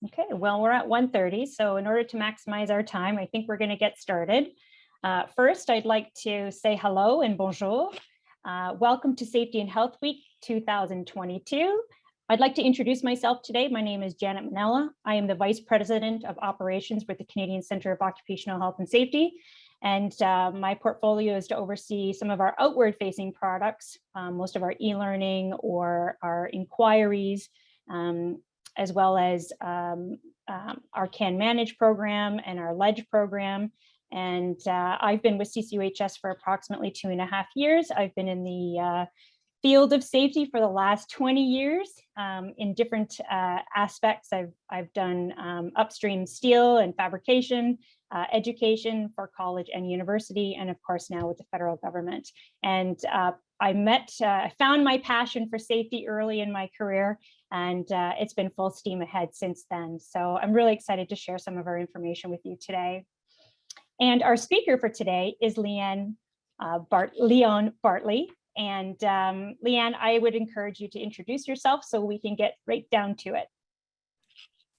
Okay, well, we're at 1:30, so in order to maximize our time, I think we're going to get started. First, I'd like to say hello and bonjour. Welcome to Safety and Health Week 2022. I'd like to introduce myself today. My name is Janet Mannella. I am the Vice President of Operations with the Canadian Centre of Occupational Health and Safety. And my portfolio is to oversee some of our outward-facing products, most of our e-learning or our inquiries, as well as our Can Manage program and our Ledge program. And I've been with CCUHS for approximately 2.5 years. I've been in the field of safety for the last 20 years in different aspects. I've done upstream steel and fabrication, education for college and university, and of course now with the federal government. And I found my passion for safety early in my career, and it's been full steam ahead since then. So I'm really excited to share some of our information with you today. And our speaker for today is Lyon-Bartley. And Leanne, I would encourage you to introduce yourself so we can get right down to it.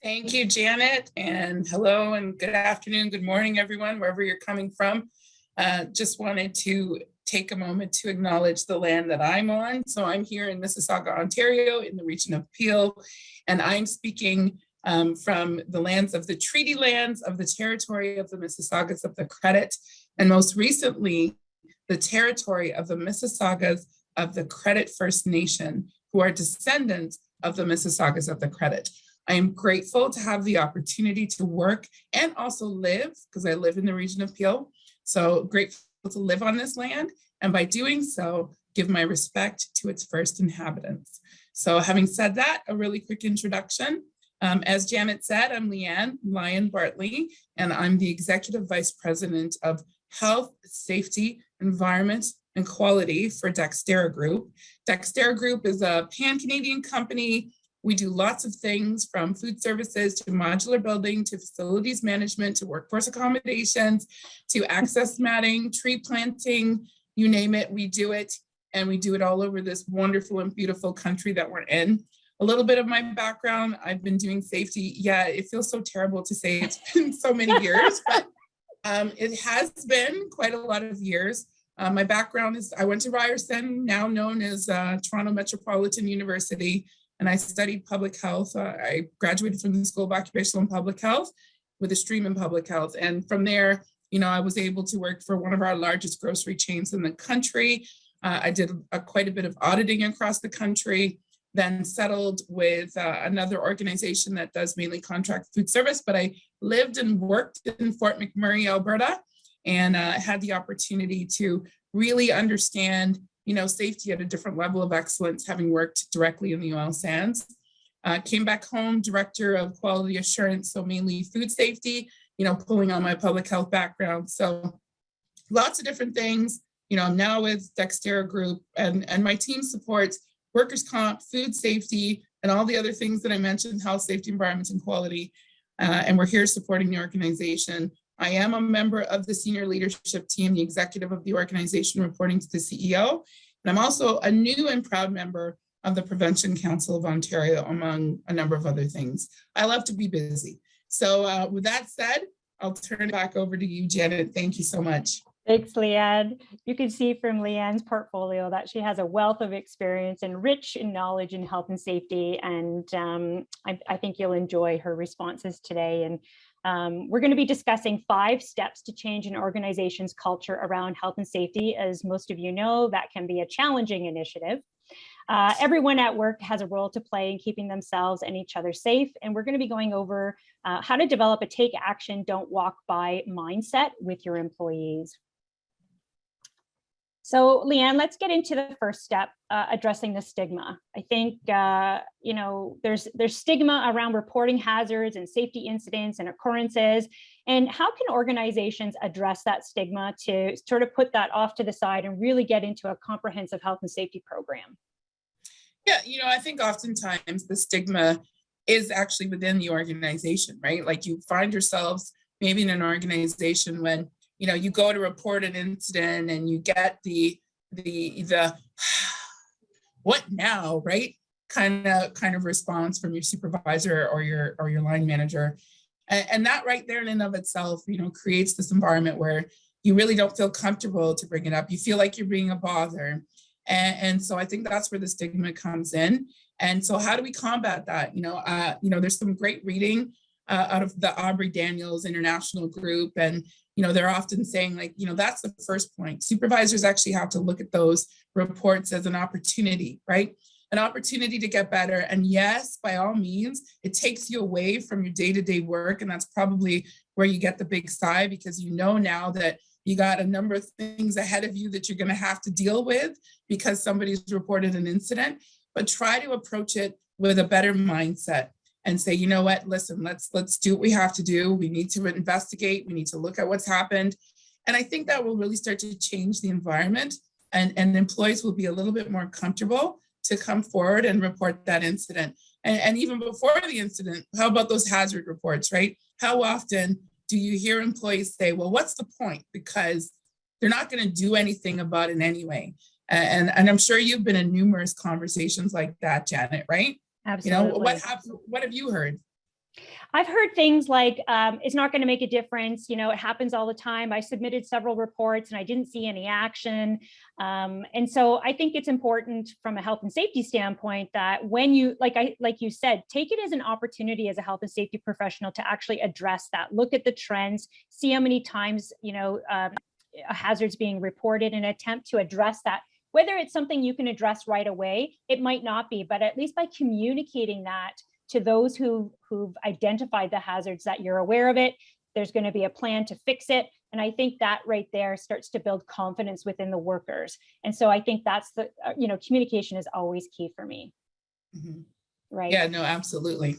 Thank you, Janet, and hello and good afternoon, good morning, everyone, wherever you're coming from. Just wanted to take a moment to acknowledge the land that I'm on. So I'm here in Mississauga, Ontario, in the region of Peel, and I'm speaking from the lands of the treaty lands of the territory of the Mississaugas of the Credit, and most recently, the territory of the Mississaugas of the Credit First Nation, who are descendants of the Mississaugas of the Credit. I am grateful to have the opportunity to work and also live, because I live in the region of Peel. So grateful to live on this land, and by doing so, give my respect to its first inhabitants. So having said that, a really quick introduction. As Janet said, I'm Lyon-Bartley, and I'm the Executive Vice President of Health, Safety, Environment, and Quality for Dexterra Group. Dexterra Group is a pan-Canadian company. We do lots of things from food services to modular building to facilities management to workforce accommodations to access matting, tree planting, you name it, we do it. And we do it all over this wonderful and beautiful country that we're in. A little bit of my background, I've been doing safety. Yeah, it feels so terrible to say it's been so many years, but it has been quite a lot of years. My background is, I went to Ryerson, now known as Toronto Metropolitan University, and I studied public health. I graduated from the School of Occupational and Public Health with a stream in public health. And from there, I was able to work for one of our largest grocery chains in the country. I did quite a bit of auditing across the country, then settled with another organization that does mainly contract food service, but I lived and worked in Fort McMurray, Alberta, and had the opportunity to really understand safety at a different level of excellence, having worked directly in the oil sands. Came back home, director of quality assurance, so mainly food safety, pulling on my public health background. So lots of different things. I'm now with Dexterra Group, and my team supports workers' comp, food safety, and all the other things that I mentioned, health, safety, environment, and quality. And we're here supporting the organization. I am a member of the senior leadership team, the executive of the organization reporting to the CEO. And I'm also a new and proud member of the Prevention Council of Ontario, among a number of other things. I love to be busy. So with that said, I'll turn it back over to you, Janet. Thank you so much. Thanks, Leanne. You can see from Leanne's portfolio that she has a wealth of experience and rich in knowledge in health and safety. And I think you'll enjoy her responses today. And we're going to be discussing 5 steps to change an organization's culture around health and safety. As most of you know, that can be a challenging initiative. Everyone at work has a role to play in keeping themselves and each other safe. And we're going to be going over how to develop a take action, don't walk by mindset with your employees. So Leanne, let's get into the first step, addressing the stigma. I think, there's stigma around reporting hazards and safety incidents and occurrences. And how can organizations address that stigma to sort of put that off to the side and really get into a comprehensive health and safety program? Yeah, I think oftentimes the stigma is actually within the organization, right? Like you find yourselves maybe in an organization when you go to report an incident and you get the what now, right? kind of response from your supervisor or your line manager. And that right there in and of itself, creates this environment where you really don't feel comfortable to bring it up. You feel like you're being a bother. And so I think that's where the stigma comes in. And so how do we combat that? There's some great reading out of the Aubrey Daniels International Group. And, they're often saying that's the first point. Supervisors actually have to look at those reports as an opportunity, right? An opportunity to get better. And yes, by all means, it takes you away from your day-to-day work. And that's probably where you get the big sigh, because now that you got a number of things ahead of you that you're going to have to deal with because somebody's reported an incident. But try to approach it with a better mindset and say, you know what, listen, let's do what we have to do. We need to investigate. We need to look at what's happened. And I think that will really start to change the environment, and employees will be a little bit more comfortable to come forward and report that incident. And even before the incident, how about those hazard reports, right? How often do you hear employees say, well, what's the point? Because they're not going to do anything about it anyway. And I'm sure you've been in numerous conversations like that, Janet, right? Absolutely. What have you heard? I've heard things like, it's not going to make a difference. It happens all the time. I submitted several reports and I didn't see any action. And so I think it's important from a health and safety standpoint that when you, like you said, take it as an opportunity as a health and safety professional to actually address that, look at the trends, see how many times, hazards being reported, and attempt to address that. Whether it's something you can address right away, it might not be, but at least by communicating that to those who've identified the hazards, that you're aware of it, there's going to be a plan to fix it. And I think that right there starts to build confidence within the workers. And so I think that's communication is always key for me. Mm-hmm. Right. Yeah, no, absolutely.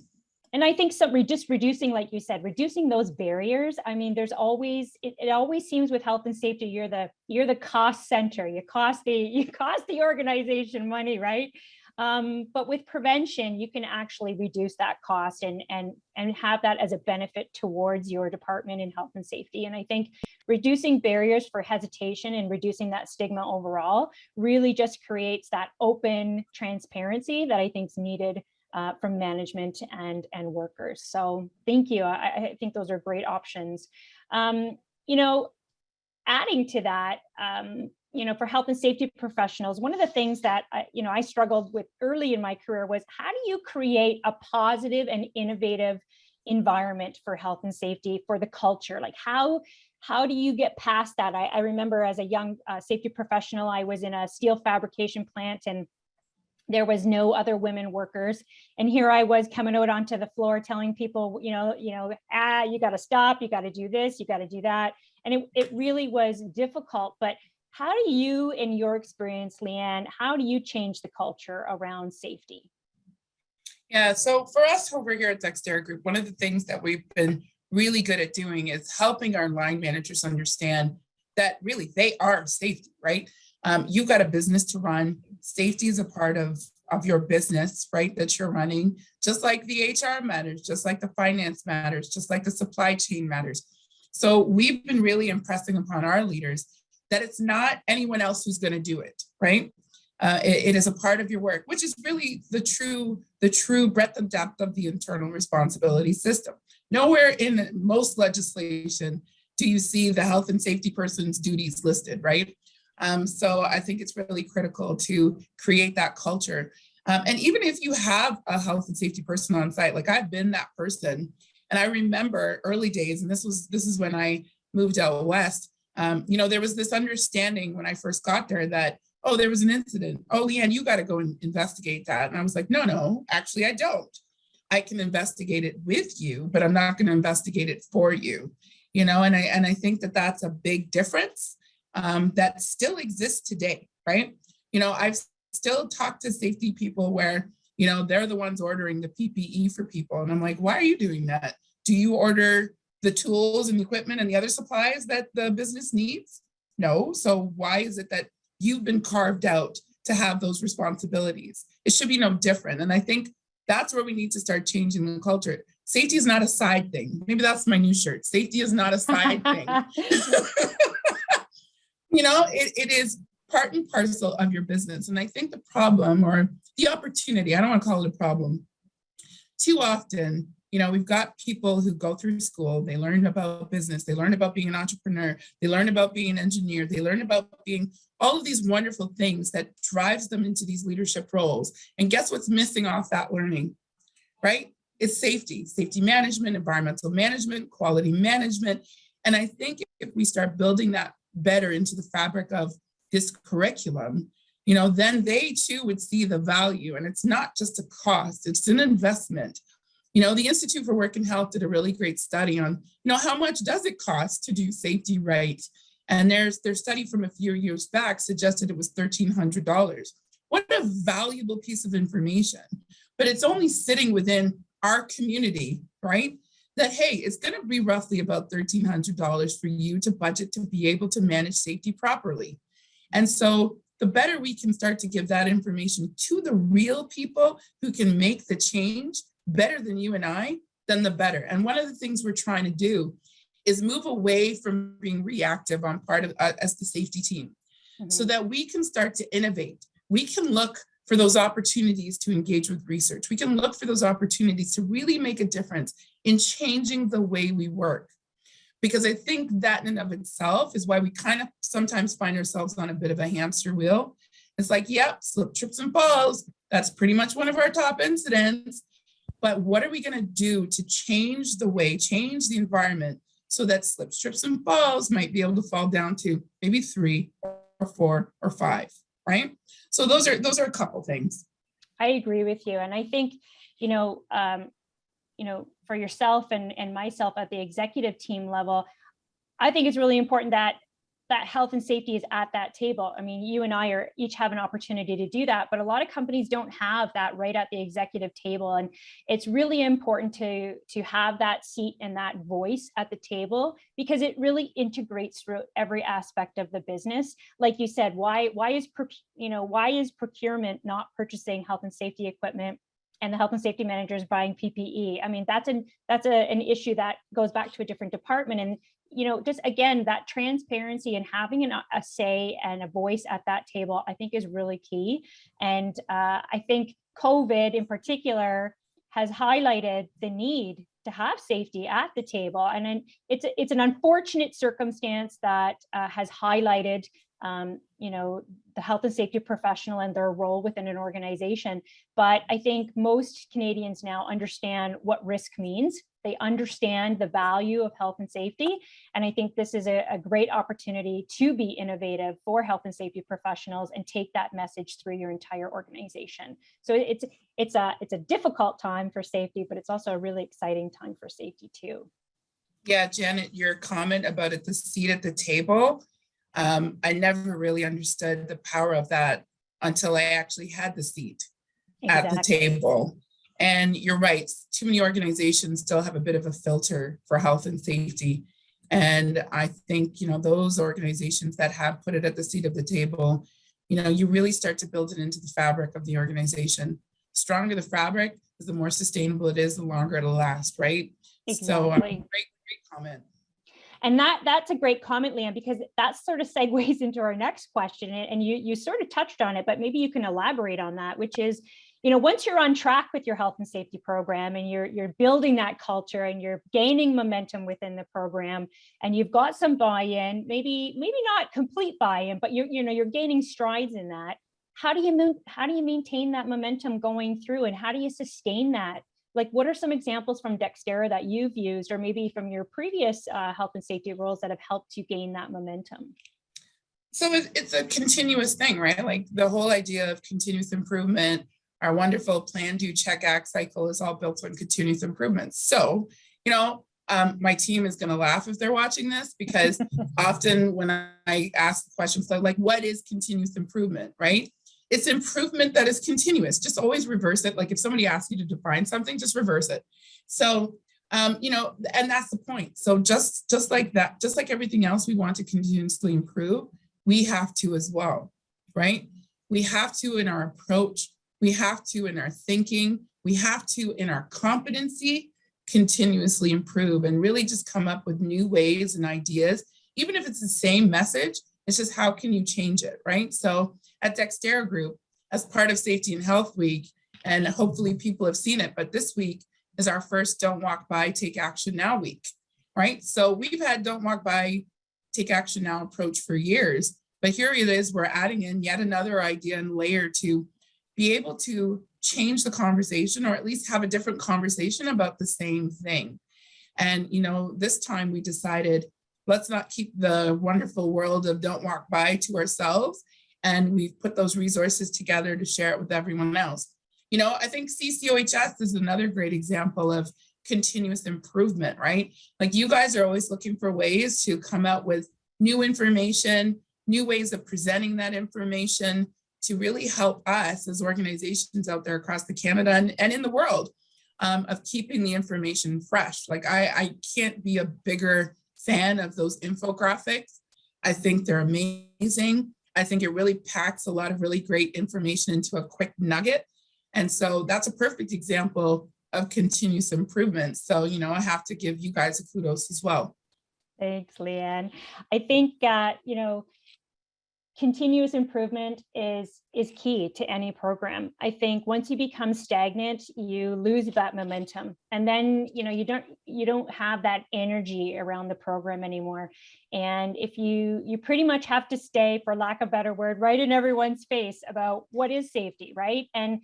And I think just reducing, like you said, reducing those barriers. I mean, there's always, it always seems with health and safety, you're the cost center. You cost the organization money, right? But with prevention, you can actually reduce that cost and have that as a benefit towards your department in health and safety. And I think reducing barriers for hesitation and reducing that stigma overall really just creates that open transparency that I think is needed from management and workers. So thank you. I think those are great options. Adding to that, for health and safety professionals, one of the things that I struggled with early in my career was, how do you create a positive and innovative environment for health and safety, for the culture? Like how do you get past that? I remember as a young safety professional, I was in a steel fabrication plant and there was no other women workers. And here I was coming out onto the floor telling people, you got to stop, you got to do this, you got to do that. And it really was difficult. But how do you, in your experience, Leanne, how do you change the culture around safety? Yeah, so for us over here at Dexterra Group, one of the things that we've been really good at doing is helping our line managers understand that really they are safety, right? You've got a business to run. Safety is a part of your business, right, that you're running, just like the HR matters, just like the finance matters, just like the supply chain matters. So we've been really impressing upon our leaders that it's not anyone else who's going to do it, right? It is a part of your work, which is really the true breadth and depth of the internal responsibility system. Nowhere in most legislation do you see the health and safety person's duties listed, right? So I think it's really critical to create that culture. And even if you have a health and safety person on site, like I've been that person, and I remember early days, and this is when I moved out west, there was this understanding when I first got there that, oh, there was an incident. Oh, Leanne, you got to go and investigate that. And I was like, no, actually, I don't. I can investigate it with you, but I'm not going to investigate it for you. And I think that that's a big difference that still exists today, right? I've still talked to safety people where, they're the ones ordering the PPE for people. And I'm like, why are you doing that? Do you order the tools and equipment and the other supplies that the business needs? No. So why is it that you've been carved out to have those responsibilities? It should be no different. And I think that's where we need to start changing the culture. Safety is not a side thing. Maybe that's my new shirt. Safety is not a side thing. It is part and parcel of your business. And I think the problem, or the opportunity, I don't want to call it a problem, too often, we've got people who go through school, they learn about business, they learn about being an entrepreneur, they learn about being an engineer, they learn about being all of these wonderful things that drives them into these leadership roles. And guess what's missing off that learning, right? It's safety management, environmental management, quality management. And I think if we start building that better into the fabric of this curriculum, then they too would see the value. And it's not just a cost, it's an investment. The Institute for Work and Health did a really great study on, how much does it cost to do safety right? And their study from a few years back suggested it was $1,300. What a valuable piece of information. But it's only sitting within our community, right? That, hey, it's going to be roughly about $1,300 for you to budget to be able to manage safety properly. And so the better we can start to give that information to the real people who can make the change better than you and I, then the better. And one of the things we're trying to do is move away from being reactive on part of as the safety team, so that we can start to innovate. We can look for those opportunities to engage with research. We can look for those opportunities to really make a difference in changing the way we work. Because I think that in and of itself is why we kind of sometimes find ourselves on a bit of a hamster wheel. It's like, yep, slip, trips, and falls. That's pretty much one of our top incidents. But what are we going to do to change the environment so that slips, trips, and falls might be able to fall down to maybe 3 or 4 or 5, right? So those are a couple things. I agree with you. And I think, for yourself and myself at the executive team level, I think it's really important that health and safety is at that table. I mean, you and I each have an opportunity to do that, but a lot of companies don't have that right at the executive table. And it's really important to have that seat and that voice at the table, because it really integrates through every aspect of the business. Like you said, why is procurement not purchasing health and safety equipment, and the health and safety managers buying PPE? I mean, that's an issue that goes back to a different department. And just again, that transparency and having a say and a voice at that table, I think is really key. And I think COVID in particular has highlighted the need to have safety at the table. And then it's an unfortunate circumstance that has highlighted the health and safety professional and their role within an organization. But I think most Canadians now understand what risk means. They understand the value of health and safety. And I think this is a great opportunity to be innovative for health and safety professionals and take that message through your entire organization. So it's a difficult time for safety, but it's also a really exciting time for safety too. Yeah, Janet, your comment about the seat at the table, I never really understood the power of that until I actually had the seat at the table. And you're right, too many organizations still have a bit of a filter for health and safety. And I think, those organizations that have put it at the seat of the table, you really start to build it into the fabric of the organization. The stronger the fabric, the more sustainable it is, the longer it'll last, right? Exactly. So great comment. And that's a great comment, Leanne, because that sort of segues into our next question. And you sort of touched on it, but maybe you can elaborate on that, which is, once you're on track with your health and safety program and you're building that culture and you're gaining momentum within the program and you've got some buy-in, maybe not complete buy-in, but you're gaining strides in that. How do you maintain that momentum going through, and how do you sustain that? Like, what are some examples from Dexterra that you've used, or maybe from your previous health and safety roles that have helped you gain that momentum? So it's a continuous thing, right? Like the whole idea of continuous improvement, our wonderful plan, do, check, act cycle is all built on continuous improvement. So, my team is going to laugh if they're watching this, because often when I ask questions like, what is continuous improvement, right? It's improvement that is continuous. Just always reverse it. Like if somebody asks you to define something, just reverse it. So, and that's the point. So just like that, just like everything else, we want to continuously improve. We have to as well, right? We have to in our approach. We have to in our thinking. We have to in our competency continuously improve and really just come up with new ways and ideas. Even if it's the same message, It's just how can you change it, right? So at Dexterra Group, as part of Safety and Health Week, and hopefully people have seen it, but this week is our first Don't Walk By, Take Action Now week, right? So we've had Don't Walk By, Take Action Now approach for years, but here it is, we're adding in yet another idea and layer to be able to change the conversation, or at least have a different conversation about the same thing. And, this time we decided, let's not keep the wonderful world of Don't Walk By to ourselves. And we've put those resources together to share it with everyone else. I think CCOHS is another great example of continuous improvement, right? Like, you guys are always looking for ways to come out with new information, new ways of presenting that information to really help us as organizations out there across the Canada and in the world, of keeping the information fresh. Like, I can't be a bigger fan of those infographics. I think they're amazing. I think it really packs a lot of really great information into a quick nugget. And so that's a perfect example of continuous improvement. So, I have to give you guys a kudos as well. Thanks, Leanne. I think, continuous improvement is key to any program. I think once you become stagnant, you lose that momentum, and then you don't have that energy around the program anymore. And if you pretty much have to stay, for lack of a better word, right in everyone's face about what is safety, right? And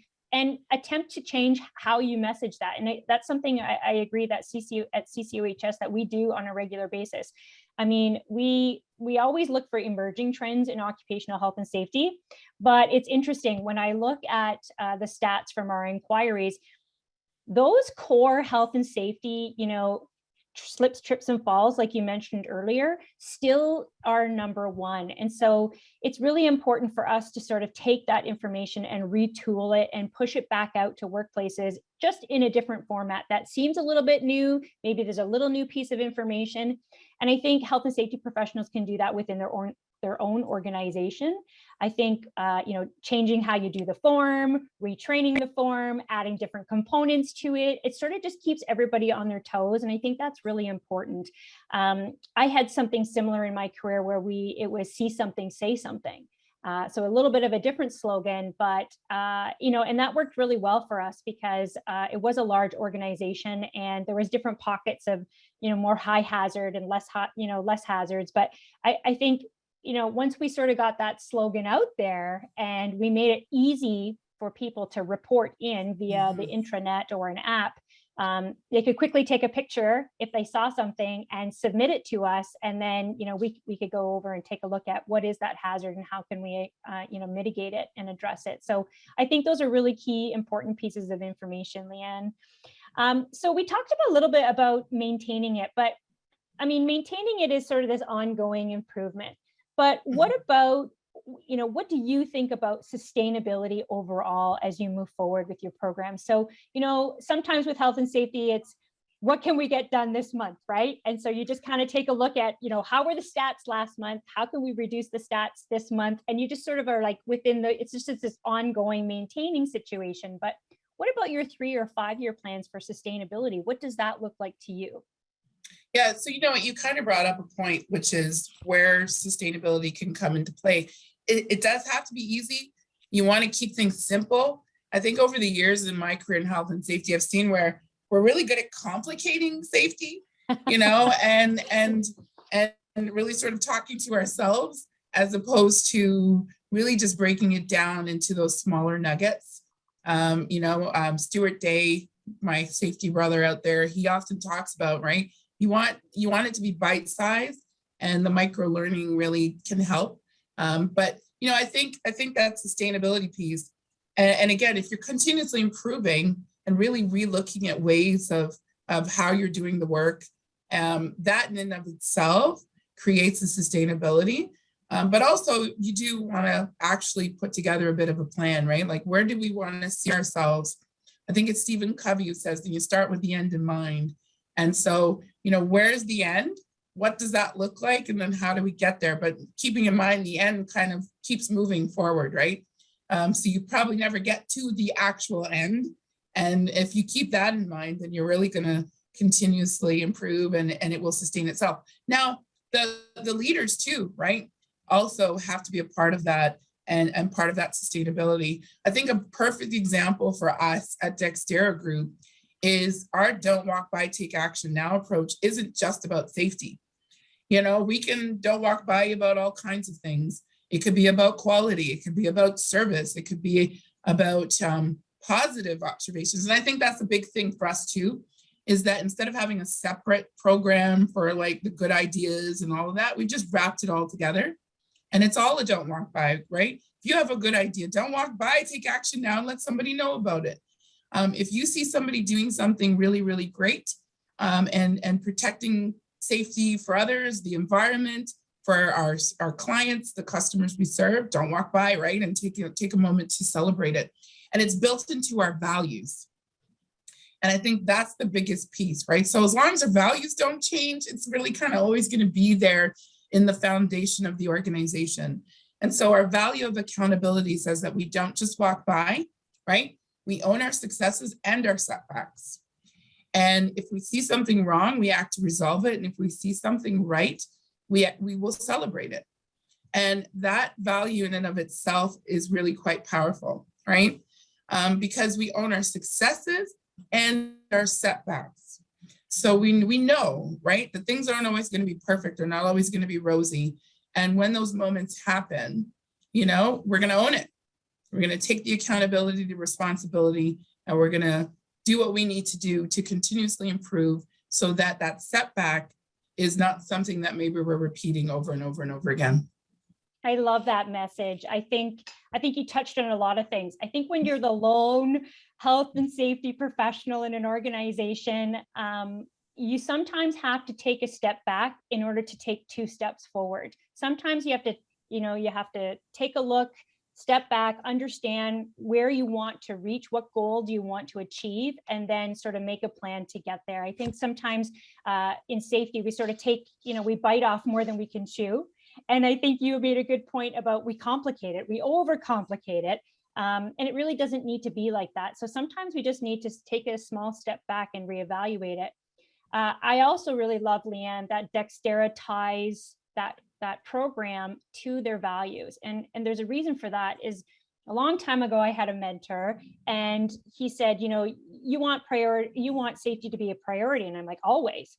attempt to change how you message that. And that's something I agree that at CCOHS that we do on a regular basis. I mean, we always look for emerging trends in occupational health and safety, but it's interesting when I look at the stats from our inquiries, those core health and safety, slips, trips, and falls, like you mentioned earlier, still are number one. And so it's really important for us to sort of take that information and retool it and push it back out to workplaces, just in a different format that seems a little bit new. Maybe there's a little new piece of information. And I think health and safety professionals can do that within their own organization. I think, changing how you do the form, retraining the form, adding different components to it, it sort of just keeps everybody on their toes. And I think that's really important. I had something similar in my career where it was see something, say something. So a little bit of a different slogan, but, and that worked really well for us because it was a large organization and there was different pockets of, more high hazard and less hazards. But I think, once we sort of got that slogan out there and we made it easy for people to report in via the intranet or an app, they could quickly take a picture if they saw something and submit it to us. And then, we could go over and take a look at what is that hazard and how can we, mitigate it and address it. So I think those are really key, important pieces of information, Leanne. So we talked a little bit about maintaining it, but I mean, maintaining it is sort of this ongoing improvement. But what about, what do you think about sustainability overall as you move forward with your program? So, sometimes with health and safety, it's what can we get done this month, right? And so you just kind of take a look at, how were the stats last month? How can we reduce the stats this month? And you just sort of are like it's just this ongoing maintaining situation. But what about your 3 or 5 year plans for sustainability? What does that look like to you? Yeah, so you kind of brought up a point, which is where sustainability can come into play. It does have to be easy. You want to keep things simple. I think over the years in my career in health and safety, I've seen where we're really good at complicating safety, and really sort of talking to ourselves as opposed to really just breaking it down into those smaller nuggets. Stuart Day, my safety brother out there, he often talks about, right? You want it to be bite-sized, and the micro learning really can help. But I think that sustainability piece, and again, if you're continuously improving and really re-looking at ways of how you're doing the work, that in and of itself creates a sustainability. But also you do want to actually put together a bit of a plan, right? Like, where do we want to see ourselves? I think it's Stephen Covey who says that you start with the end in mind. And so, where's the end? What does that look like? And then how do we get there? But keeping in mind the end kind of keeps moving forward, right? So you probably never get to the actual end. And if you keep that in mind, then you're really going to continuously improve and it will sustain itself. Now, the leaders too, right? also have to be a part of that and part of that sustainability. I think a perfect example for us at Dexterra Group is our Don't Walk By, Take Action Now approach isn't just about safety. You know, we can don't walk by about all kinds of things. It could be about quality. It could be about service. It could be about positive observations. And I think that's a big thing for us too, is that instead of having a separate program for like the good ideas and all of that, we just wrapped it all together. And it's all a don't walk by, right? If you have a good idea, don't walk by, take action now and let somebody know about it. If you see somebody doing something really, really great and protecting safety for others, the environment, for our clients, the customers we serve, don't walk by, right? And take a moment to celebrate it. And it's built into our values. And I think that's the biggest piece, right? So as long as our values don't change, it's really kind of always going to be there in the foundation of the organization. And so our value of accountability says that we don't just walk by, right? We own our successes and our setbacks. And if we see something wrong, we act to resolve it. And if we see something right, we will celebrate it. And that value in and of itself is really quite powerful, right? Because we own our successes and our setbacks. So we know, right, that things aren't always going to be perfect. They're not always going to be rosy. And when those moments happen, you know, we're going to own it. We're going to take the accountability, the responsibility, and we're going to do what we need to do to continuously improve so that that setback is not something that maybe we're repeating over and over and over again. I love that message. I think you touched on a lot of things. I think when you're the lone health and safety professional in an organization, you sometimes have to take a step back in order to take 2 steps forward. Sometimes you have to take a look, step back, understand where you want to reach, what goal do you want to achieve, and then sort of make a plan to get there. I think sometimes in safety, we sort of we bite off more than we can chew. And I think you made a good point about we complicate it, we overcomplicate it. And it really doesn't need to be like that. So sometimes we just need to take a small step back and reevaluate it. I also really love, Leanne, that Dexterra ties that program to their values. And there's a reason for that. Is a long time ago, I had a mentor and he said, you want safety to be a priority. And I'm like, always.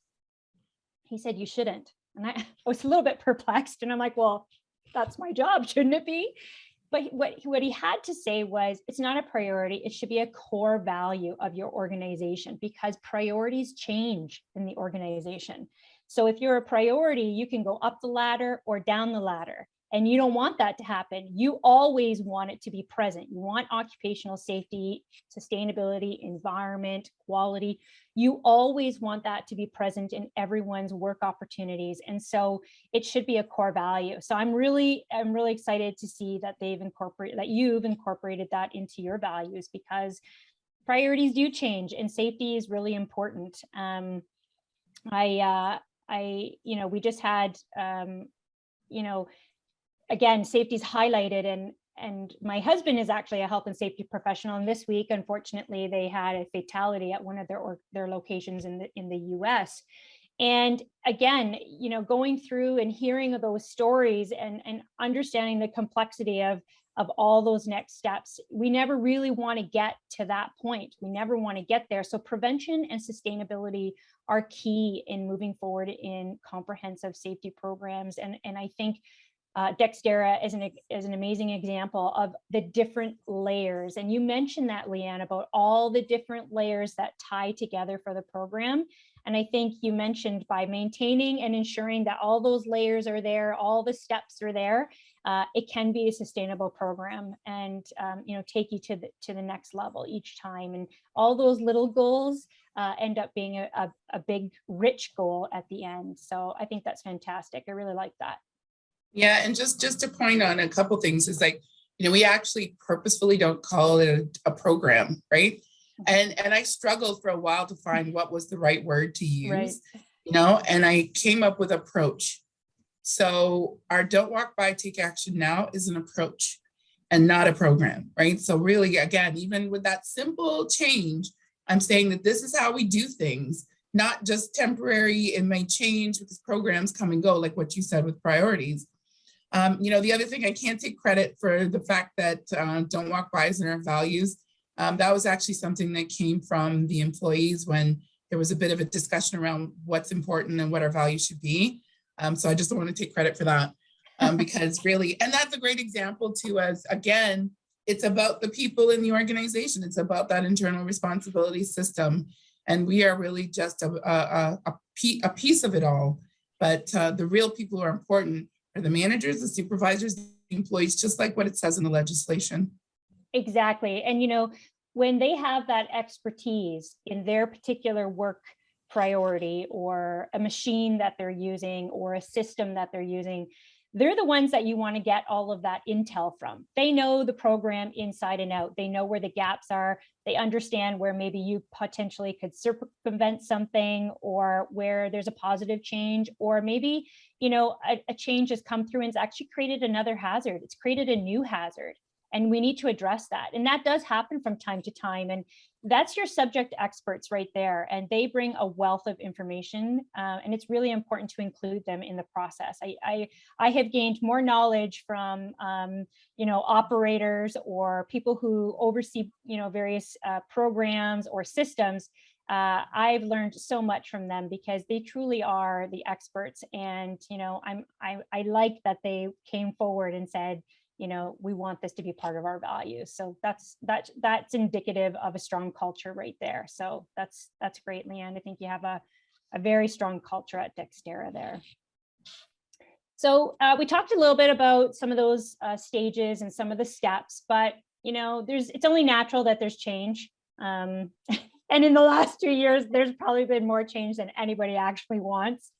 He said, you shouldn't. And I was a little bit perplexed and I'm like, well, that's my job, shouldn't it be? But what he had to say was, it's not a priority. It should be a core value of your organization because priorities change in the organization. So if you're a priority, you can go up the ladder or down the ladder. And you don't want that to happen. You always want it to be present. You want occupational safety, sustainability, environment, quality. You always want that to be present in everyone's work opportunities. And so it should be a core value. So I'm really excited to see that you've incorporated that into your values because priorities do change and safety is really important. We just had, again, safety is highlighted and my husband is actually a health and safety professional. And this week, unfortunately, they had a fatality at one of their locations in the US. And again, going through and hearing of those stories and understanding the complexity of all those next steps, we never really want to get to that point. We never want to get there. So prevention and sustainability are key in moving forward in comprehensive safety programs. And I think Dexterra is an amazing example of the different layers. And you mentioned that, Leanne, about all the different layers that tie together for the program. And I think you mentioned by maintaining and ensuring that all those layers are there, all the steps are there, it can be a sustainable program and take you to the next level each time. And all those little goals end up being a big, rich goal at the end. So I think that's fantastic. I really like that. Yeah, and just to point on a couple things is like, we actually purposefully don't call it a program, right? And I struggled for a while to find what was the right word to use, right. And I came up with approach. So our Don't Walk By, Take Action Now is an approach and not a program, right? So really, again, even with that simple change, I'm saying that this is how we do things, not just temporary. It may change because programs come and go, like what you said with priorities. The other thing, I can't take credit for the fact that don't walk by is in our values. That was actually something that came from the employees when there was a bit of a discussion around what's important and what our values should be. So I just don't want to take credit for that because really, and that's a great example too, as again, it's about the people in the organization. It's about that internal responsibility system. And we are really just a piece of it all. But the real people who are important are the managers, the supervisors, the employees, just like what it says in the legislation. Exactly. And, when they have that expertise in their particular work priority or a machine that they're using or a system that they're using, they're the ones that you want to get all of that intel from. They know the program inside and out. They know where the gaps are. They understand where maybe you potentially could circumvent something or where there's a positive change, or maybe, a change has come through and it's actually created another hazard. It's created a new hazard. And we need to address that. And that does happen from time to time. And that's your subject experts right there. And they bring a wealth of information. And it's really important to include them in the process. I have gained more knowledge from, operators or people who oversee, various programs or systems. I've learned so much from them because they truly are the experts. And, I like that they came forward and said, we want this to be part of our values. So that's indicative of a strong culture right there. So that's great, Leanne. I think you have a very strong culture at Dexterra there. So we talked a little bit about some of those stages and some of the steps, but it's only natural that there's change. And in the last 2 years, there's probably been more change than anybody actually wants.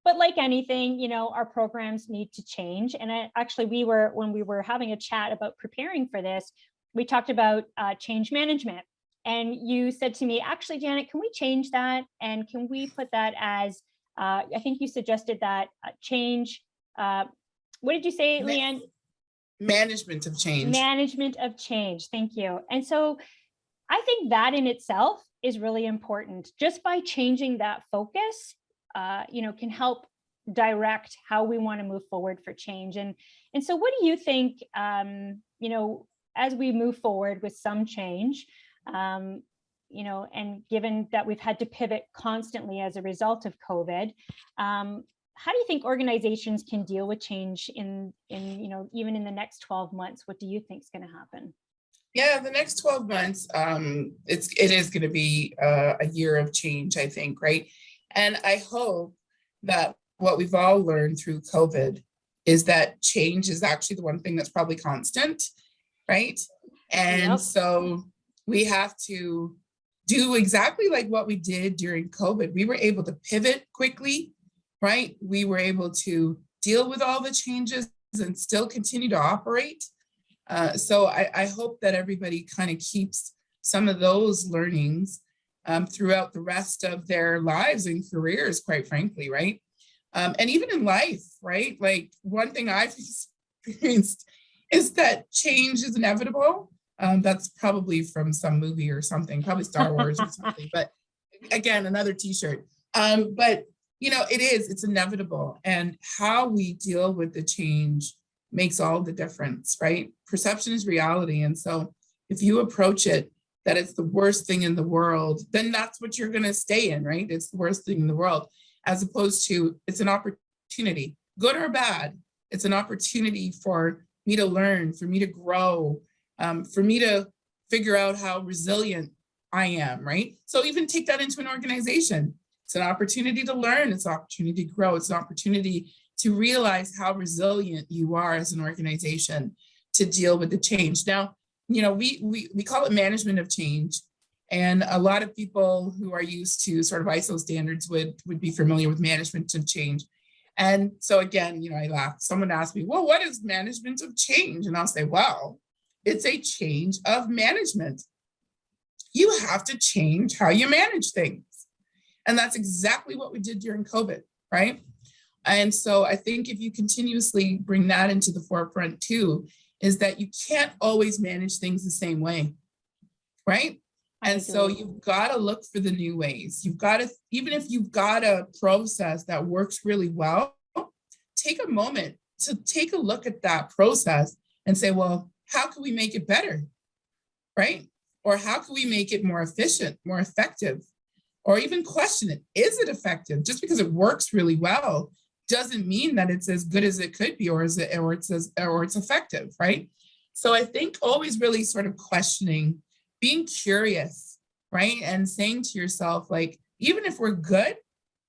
But like anything, our programs need to change. And when we were having a chat about preparing for this, we talked about change management. And you said to me, actually, Janet, can we change that? And can we put that as, I think you suggested that change, what did you say, Leanne? Management of change. Management of change, thank you. And so I think that in itself is really important. Just by changing that focus, can help direct how we want to move forward for change. And so what do you think, as we move forward with some change, and given that we've had to pivot constantly as a result of COVID, how do you think organizations can deal with change in even in the next 12 months? What do you think is going to happen? Yeah, the next 12 months, it is going to be a year of change, I think, right? And I hope that what we've all learned through COVID is that change is actually the one thing that's probably constant, right? And so we have to do exactly like what we did during COVID. We were able to pivot quickly, right? We were able to deal with all the changes and still continue to operate. So I hope that everybody kind of keeps some of those learnings throughout the rest of their lives and careers, quite frankly, right? And even in life, right? Like one thing I've experienced is that change is inevitable. That's probably from some movie or something, probably Star Wars or something, but again, another t-shirt. But it's inevitable. And how we deal with the change makes all the difference, right? Perception is reality. And so if you approach it that it's the worst thing in the world, then that's what you're going to stay in, right? It's the worst thing in the world, as opposed to it's an opportunity, good or bad. It's an opportunity for me to learn, for me to grow, for me to figure out how resilient I am, right? So even take that into an organization. It's an opportunity to learn. It's an opportunity to grow. It's an opportunity to realize how resilient you are as an organization to deal with the change. Now, we call it management of change. And a lot of people who are used to sort of ISO standards would be familiar with management of change. And so again, I laugh. Someone asked me, well, what is management of change? And I'll say, well, it's a change of management. You have to change how you manage things. And that's exactly what we did during COVID, right? And so I think if you continuously bring that into the forefront too, is that you can't always manage things the same way, right? And so you've got to look for the new ways. You've got to, even if you've got a process that works really well, take a moment to take a look at that process and say, well, how can we make it better, right? Or how can we make it more efficient, more effective? Or even question it, is it effective? Just because it works really well doesn't mean that it's as good as it could be, or it's effective, right? So I think always really sort of questioning, being curious, right? And saying to yourself, like, even if we're good,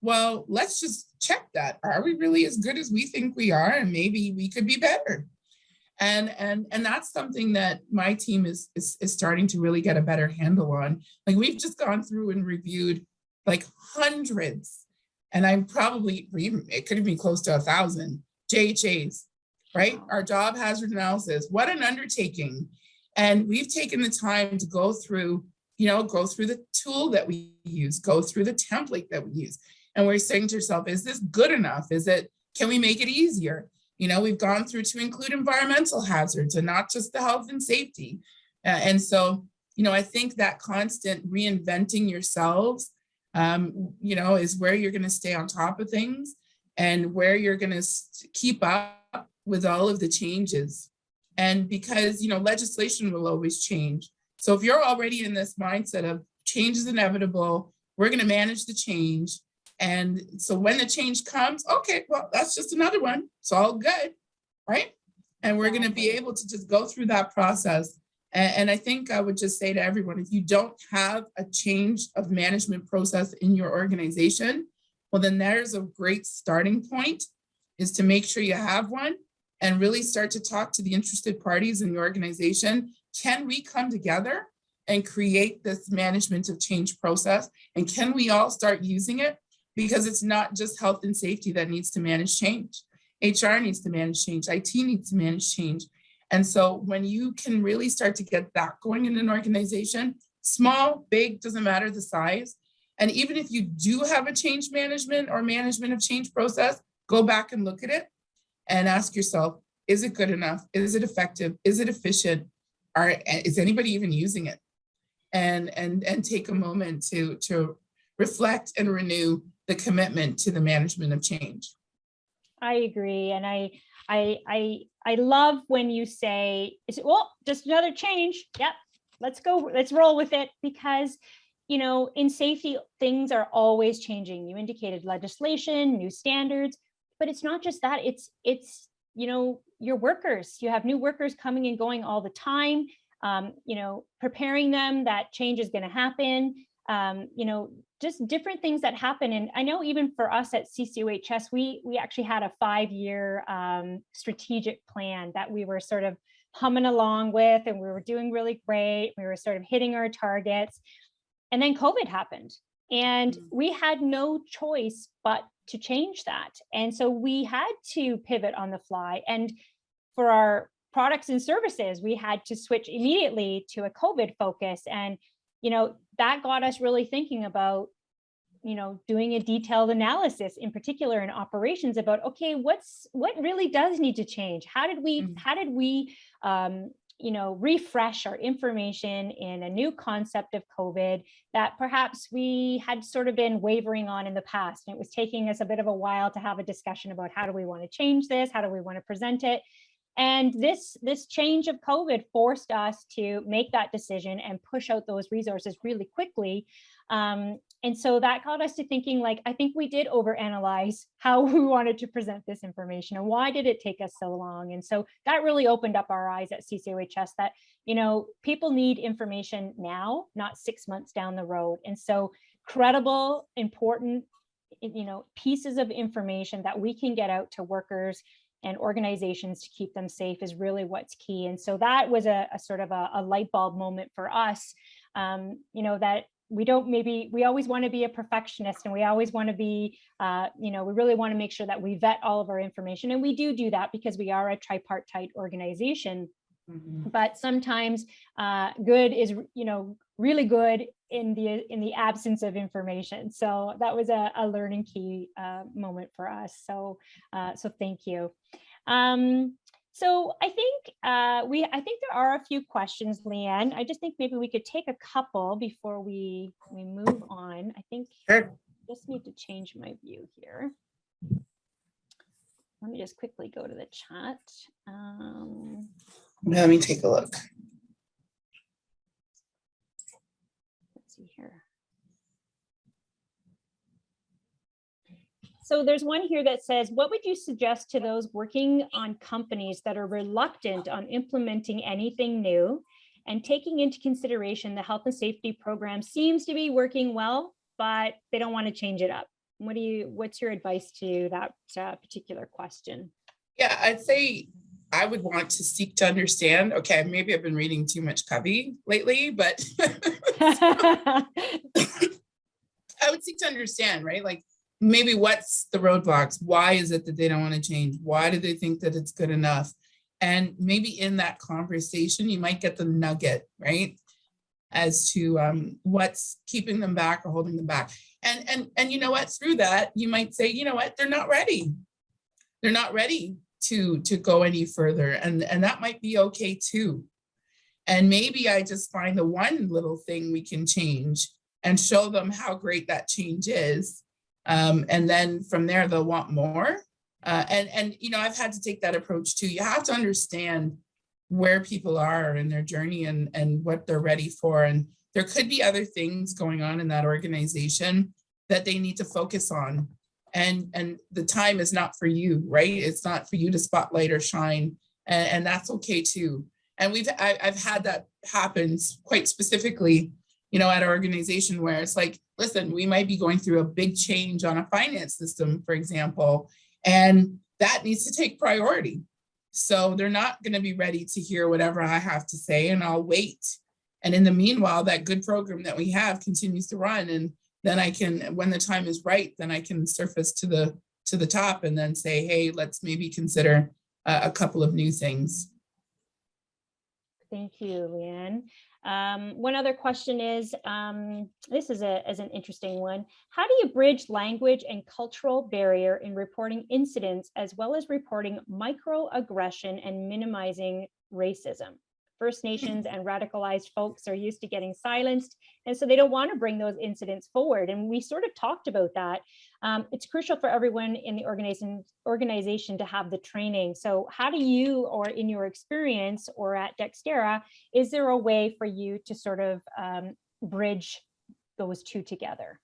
well, let's just check that. Are we really as good as we think we are? And maybe we could be better. And that's something that my team is starting to really get a better handle on. Like, we've just gone through and reviewed like hundreds, and I'm probably, it could have been close to 1,000 JHAs, right? Our job hazard analysis, what an undertaking. And we've taken the time to go through the tool that we use, go through the template that we use. And we're saying to yourself, is this good enough? Can we make it easier? We've gone through to include environmental hazards and not just the health and safety. And so, I think that constant reinventing yourselves, is where you're going to stay on top of things and where you're going to keep up with all of the changes. And because, legislation will always change. So if you're already in this mindset of change is inevitable, we're going to manage the change. And so when the change comes, okay, well, that's just another one. It's all good, right? And we're going to be able to just go through that process. And I think I would just say to everyone, if you don't have a change of management process in your organization, well, then there's a great starting point, is to make sure you have one and really start to talk to the interested parties in your organization. Can we come together and create this management of change process? And can we all start using it? Because it's not just health and safety that needs to manage change. HR needs to manage change. IT needs to manage change. And so when you can really start to get that going in an organization, small, big, doesn't matter the size. And even if you do have a change management or management of change process, go back and look at it and ask yourself, is it good enough? Is it effective? Is it efficient? Is anybody even using it? And take a moment to reflect and renew the commitment to the management of change. I agree. And I love when you say, well, just another change. Yep, let's go, let's roll with it. Because, in safety, things are always changing. You indicated legislation, new standards, but it's not just that. It's your workers. You have new workers coming and going all the time. Preparing them that change is going to happen. Just different things that happen. And I know even for us at CCOHS, we actually had a 5-year strategic plan that we were sort of humming along with, and we were doing really great. We were sort of hitting our targets. And then COVID happened, and we had no choice but to change that. And so we had to pivot on the fly. And for our products and services, we had to switch immediately to a COVID focus. And that got us really thinking about, doing a detailed analysis, in particular in operations, about, okay, what really does need to change? How did we refresh our information in a new concept of COVID that perhaps we had sort of been wavering on in the past? And it was taking us a bit of a while to have a discussion about, how do we want to change this? How do we want to present it? And this change of COVID forced us to make that decision and push out those resources really quickly. And so that got us to thinking, like, I think we did overanalyze how we wanted to present this information and why did it take us so long. And so that really opened up our eyes at CCOHS that, people need information now, not 6 months down the road. And so credible, important, pieces of information that we can get out to workers and organizations to keep them safe is really what's key. And so that was a sort of a light bulb moment for us, that we always want to be a perfectionist, and we always want to be, we really want to make sure that we vet all of our information. And we do that because we are a tripartite organization. Mm-hmm. But sometimes good is, really good in the absence of information. So that was a learning key moment for us. So thank you. So I think there are a few questions, Leanne. I just think maybe we could take a couple before we move on. I think I just need to change my view here. let me just quickly go to the chat. Let me take a look. Let's see here. So there's one here that says, what would you suggest to those working on companies that are reluctant on implementing anything new and taking into consideration the health and safety program seems to be working well, but they don't want to change it up? What's your advice to that particular question? Yeah, I'd say I would want to seek to understand. Okay, maybe I've been reading too much Covey lately, but I would seek to understand, right? Like maybe what's the roadblocks? Why is it that they don't want to change? Why do they think that it's good enough? And maybe in that conversation, you might get the nugget, right? As to what's keeping them back or holding them back. And you know what, through that, you might say, you know what, they're not ready. They're not ready to go any further. And that might be okay too. And maybe I just find the one little thing we can change and show them how great that change is. And then from there, they'll want more. And you know, I've had to take that approach too. You have to understand where people are in their journey and what they're ready for. And there could be other things going on in that organization that they need to focus on. And the time is not for you, right? It's not for you to spotlight or shine. And that's okay too. And I've had that happen quite specifically, you know, at our organization where it's like, listen, we might be going through a big change on a finance system, for example, and that needs to take priority. So they're not going to be ready to hear whatever I have to say, and I'll wait. And in the meanwhile, that good program that we have continues to run. And then I can, when the time is right, then I can surface to the top and then say, hey, let's maybe consider a couple of new things. Thank you, Leanne. One other question is, this is an interesting one. How do you bridge language and cultural barrier in reporting incidents, as well as reporting microaggression and minimizing racism? First Nations and radicalized folks are used to getting silenced, and so they don't want to bring those incidents forward. And we sort of talked about that. It's crucial for everyone in the organization to have the training. So how do you, or in your experience or at Dexterra, is there a way for you to sort of bridge those two together?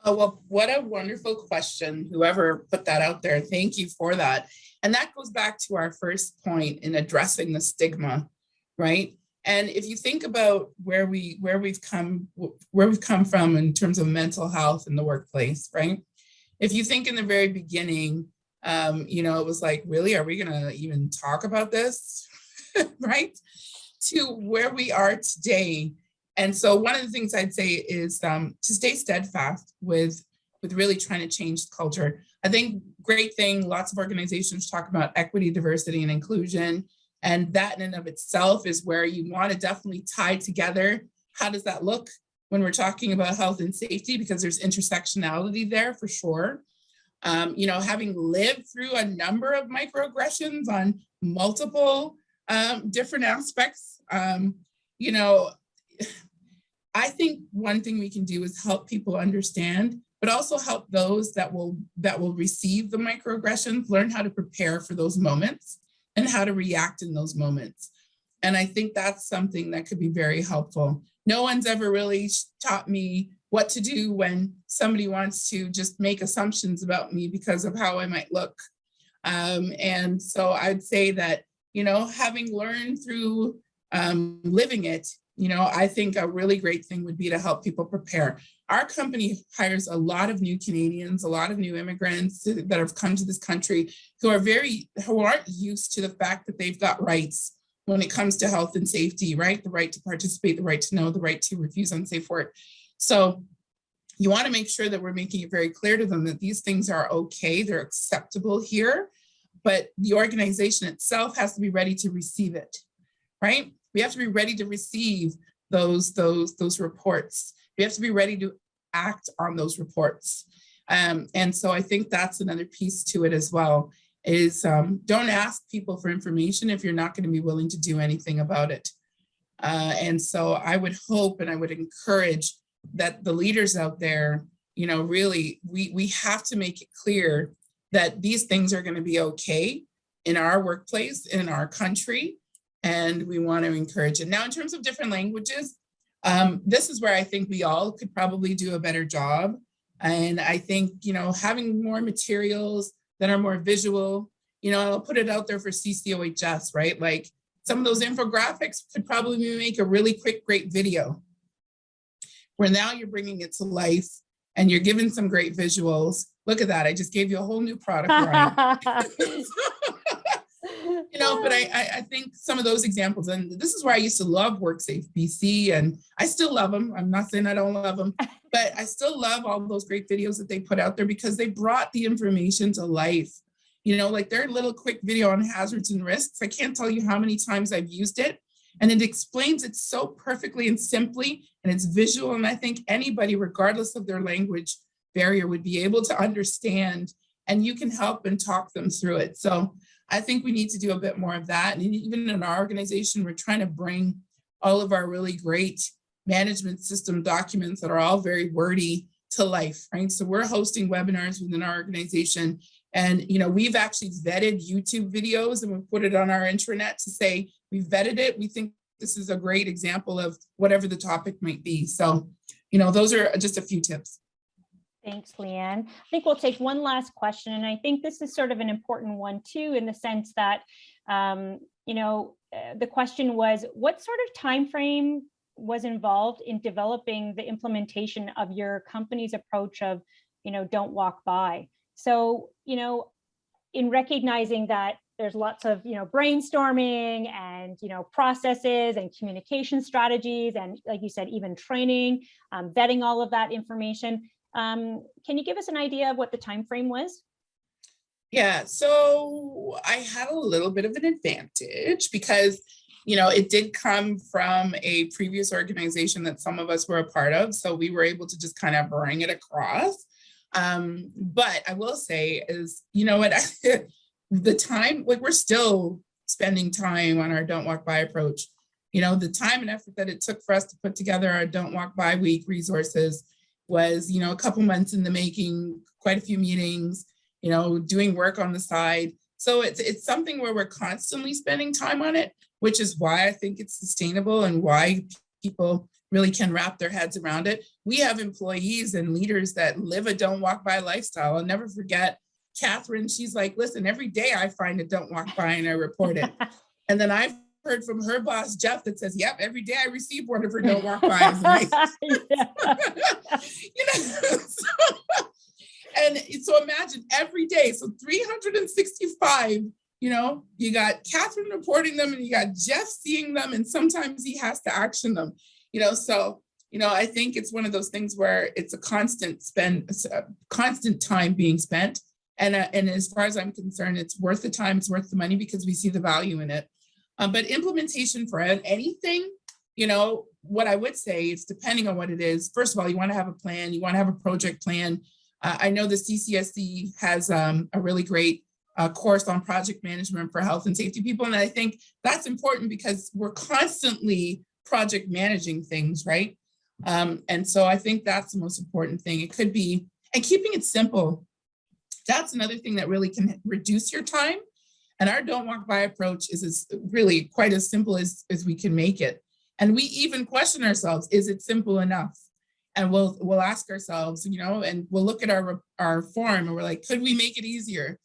Oh, well, what a wonderful question. Whoever put that out there, thank you for that. And that goes back to our first point in addressing the stigma, right? And if you think about where we've come from in terms of mental health in the workplace, right? If you think in the very beginning, you know, it was like, really, are we going to even talk about this, right? To where we are today. And so one of the things I'd say is to stay steadfast with really trying to change the culture. I think great thing, lots of organizations talk about equity, diversity, and inclusion. And that in and of itself is where you want to definitely tie together. How does that look when we're talking about health and safety? Because there's intersectionality there for sure. You know, having lived through a number of microaggressions on multiple different aspects, you know, I think one thing we can do is help people understand, but also help those that will receive the microaggressions learn how to prepare for those moments and how to react in those moments. And I think that's something that could be very helpful. No one's ever really taught me what to do when somebody wants to just make assumptions about me because of how I might look. And so I'd say that, you know, having learned through living it, you know, I think a really great thing would be to help people prepare. Our company hires a lot of new Canadians, a lot of new immigrants that have come to this country who aren't used to the fact that they've got rights when it comes to health and safety, right? The right to participate, the right to know, the right to refuse unsafe work. So you want to make sure that we're making it very clear to them that these things are okay, they're acceptable here, but the organization itself has to be ready to receive it, right? We have to be ready to receive those reports. We have to be ready to act on those reports. And so I think that's another piece to it as well, is don't ask people for information if you're not going to be willing to do anything about it. And so I would hope and I would encourage that the leaders out there, you know, really, we have to make it clear that these things are going to be okay in our workplace, in our country, and we want to encourage it. Now, in terms of different languages, this is where I think we all could probably do a better job. And I think, having more materials that are more visual, I'll put it out there for CCOHS, right? Like some of those infographics could probably make a really quick, great video where now you're bringing it to life and you're giving some great visuals. Look at that. I just gave you a whole new product line. But I think some of those examples, and this is where I used to love WorkSafe BC, and I still love them. I'm not saying I don't love them, but I still love all those great videos that they put out there because they brought the information to life. Like their little quick video on hazards and risks. I can't tell you how many times I've used it, and it explains it so perfectly and simply, and it's visual. And I think anybody, regardless of their language barrier, would be able to understand, and you can help and talk them through it. So I think we need to do a bit more of that. And even in our organization, we're trying to bring all of our really great management system documents that are all very wordy to life, right? So we're hosting webinars within our organization. And, we've actually vetted YouTube videos and we've put it on our intranet to say, we vetted it. We think this is a great example of whatever the topic might be. So, those are just a few tips. Thanks, Leanne. I think we'll take one last question. And I think this is sort of an important one too, in the sense that, the question was, what sort of time frame was involved in developing the implementation of your company's approach of, don't walk by? So, in recognizing that there's lots of, brainstorming and, processes and communication strategies, and like you said, even training, vetting all of that information. Can you give us an idea of what the time frame was? Yeah, so I had a little bit of an advantage because, it did come from a previous organization that some of us were a part of. So we were able to just kind of bring it across. But I will say is, the time, like we're still spending time on our Don't Walk By approach. The time and effort that it took for us to put together our Don't Walk By week resources was, a couple months in the making, quite a few meetings, doing work on the side. So it's something where we're constantly spending time on it, which is why I think it's sustainable and why people really can wrap their heads around it. We have employees and leaders that live a Don't Walk By lifestyle. I'll never forget Catherine. She's like, listen, every day I find a Don't Walk By and I report it. And then I've heard from her boss, Jeff, that says, yep, every day I receive one of her Don't Walk Bys. And so imagine every day, so 365, you got Catherine reporting them and you got Jeff seeing them, and sometimes he has to action them, so, I think it's one of those things where it's a constant time being spent. And as far as I'm concerned, it's worth the time, it's worth the money because we see the value in it. But implementation for anything, what I would say is depending on what it is, first of all, you want to have a plan, you want to have a project plan. I know the CCSC has a really great course on project management for health and safety people. And I think that's important because we're constantly project managing things, right? And so I think that's the most important thing. It could be, and keeping it simple. That's another thing that really can reduce your time. And our Don't Walk By approach is really quite as simple as we can make it. And we even question ourselves, is it simple enough? And we'll ask ourselves, and we'll look at our form and we're like, could we make it easier?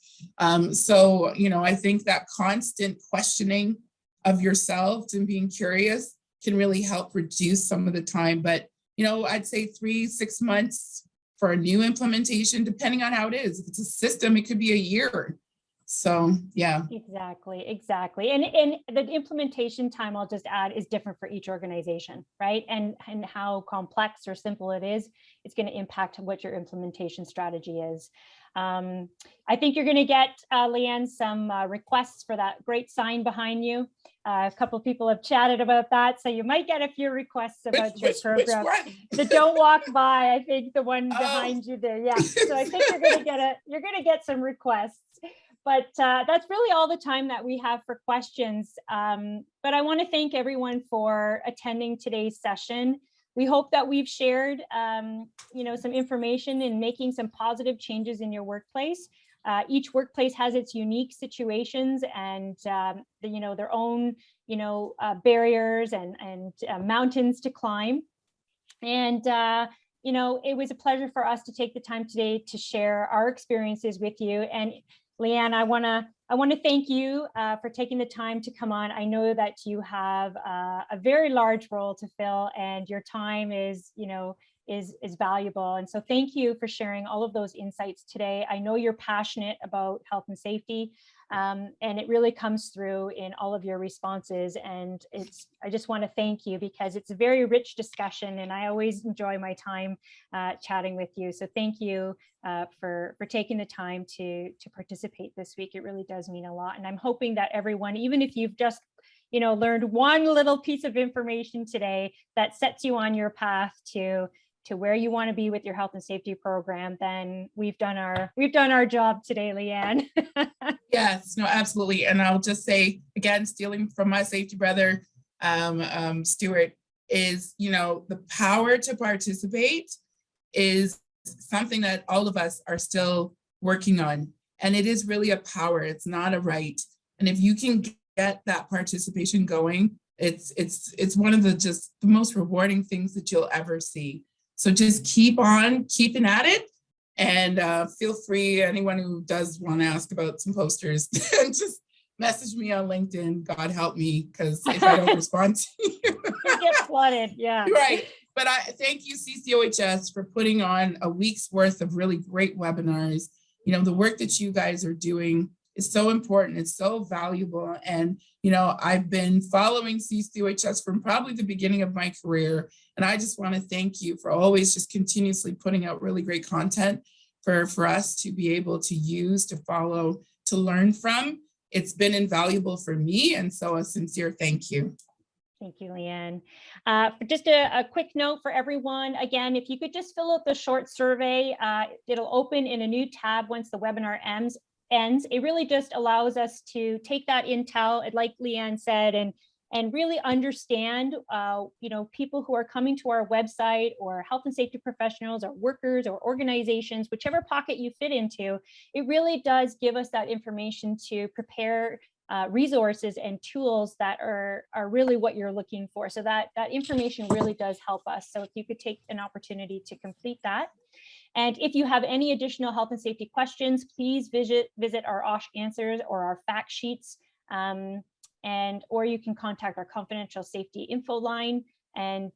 So, I think that constant questioning of yourself and being curious can really help reduce some of the time. But, I'd say 3-6 months for a new implementation, depending on how it is. If it's a system, it could be a year. So, yeah. Exactly. And the implementation time, I'll just add, is different for each organization, right? And how complex or simple it is, it's going to impact what your implementation strategy is. I think you're going to get, Leanne, some requests for that great sign behind you. A couple of people have chatted about that. So you might get a few requests about your program. The Don't Walk By, I think the one behind you there. Yeah. So I think you're going to get some requests. But that's really all the time that we have for questions. But I want to thank everyone for attending today's session. We hope that we've shared, some information in making some positive changes in your workplace. each workplace has its unique situations and their own barriers and mountains to climb. And it was a pleasure for us to take the time today to share our experiences with you. And Leanne, I want to thank you for taking the time to come on. I know that you have a very large role to fill, and your time is valuable. And so thank you for sharing all of those insights today. I know you're passionate about health and safety, and it really comes through in all of your responses. And I just want to thank you because it's a very rich discussion, and I always enjoy my time chatting with you. So thank you for taking the time to participate this week. It really does mean a lot. And I'm hoping that everyone, even if you've just learned one little piece of information today that sets you on your path to where you want to be with your health and safety program, then we've done our job today, Leanne. Yes, no, absolutely. And I'll just say again, stealing from my safety brother, Stuart, is the power to participate is something that all of us are still working on, and it is really a power. It's not a right. And if you can get that participation going, it's one of the most rewarding things that you'll ever see. So just keep on keeping at it, and feel free, anyone who does want to ask about some posters, just message me on LinkedIn. God help me, because if I don't respond to you, you get flooded. Yeah. Right. But I thank you, CCOHS, for putting on a week's worth of really great webinars. The work that you guys are doing is so important. It's so valuable. And, I've been following CCOHS from probably the beginning of my career. And I just want to thank you for always just continuously putting out really great content for us to be able to use, to follow, to learn from. It's been invaluable for me. And so a sincere thank you. Thank you, Leanne. Just a quick note for everyone. Again, if you could just fill out the short survey, it'll open in a new tab once the webinar ends. It really just allows us to take that intel, like Leanne said, and really understand, people who are coming to our website, or health and safety professionals, or workers, or organizations, whichever pocket you fit into. It really does give us that information to prepare resources and tools that are really what you're looking for. So that information really does help us. So if you could take an opportunity to complete that. And if you have any additional health and safety questions, please visit our OSH answers or our fact sheets, or you can contact our confidential safety info line, and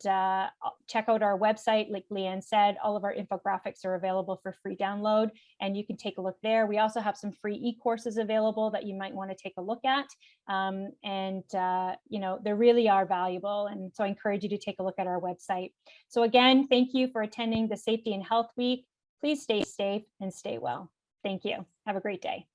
check out our website. Like Leanne said, all of our infographics are available for free download, and you can take a look there. We also have some free e-courses available that you might want to take a look at. They really are valuable. And so I encourage you to take a look at our website. So again, thank you for attending the Safety and Health Week. Please stay safe and stay well. Thank you. Have a great day.